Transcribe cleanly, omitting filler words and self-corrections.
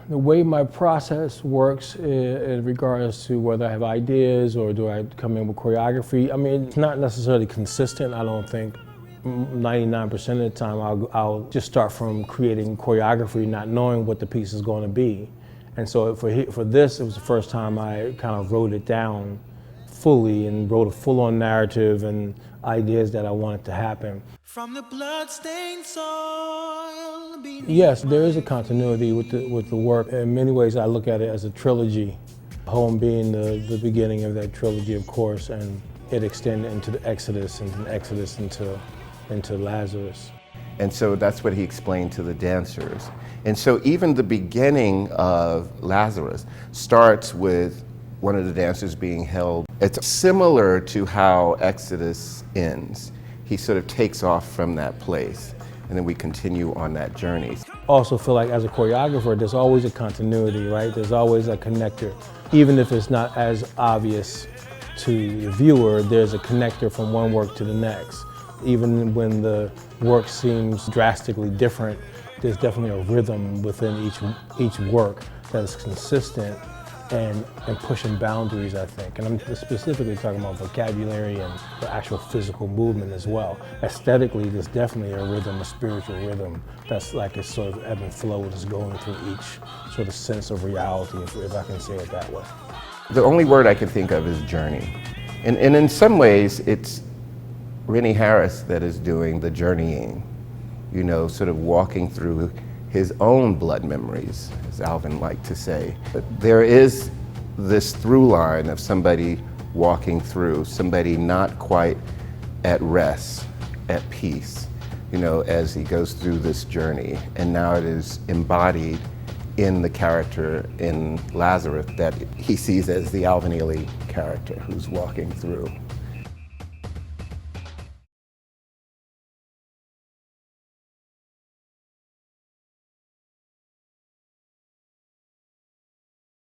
The way my process works in regards to whether I have ideas or do I come in with choreography, I mean, it's not necessarily consistent, I don't think. 99% of the time I'll just start from creating choreography, not knowing what the piece is going to be. And so for this, it was the first time I kind of wrote it down fully and wrote a full-on narrative and ideas that I wanted to happen. From the blood-stained soil. Yes, there is a continuity with the work. In many ways, I look at it as a trilogy. Home being the beginning of that trilogy, of course, and it extended into the Exodus, and from Exodus into Lazarus. And so that's what he explained to the dancers. And so even the beginning of Lazarus starts with one of the dancers being held. It's similar to how Exodus ends. He sort of takes off from that place, and then we continue on that journey. Also feel like as a choreographer, there's always a continuity, right? There's always a connector. Even if it's not as obvious to the viewer, there's a connector from one work to the next. Even when the work seems drastically different, there's definitely a rhythm within each work that is consistent and pushing boundaries, I think. And I'm specifically talking about vocabulary and the actual physical movement as well. Aesthetically, there's definitely a rhythm, a spiritual rhythm that's like a sort of ebb and flow that's going through each sort of sense of reality, if I can say it that way. The only word I can think of is journey. And in some ways, it's Rennie Harris that is doing the journeying, you know, sort of walking through his own blood memories, as Alvin liked to say. But there is this through line of somebody walking through, somebody not quite at rest, at peace, you know, as he goes through this journey. And now it is embodied in the character in Lazarus that he sees as the Alvin Ailey character who's walking through.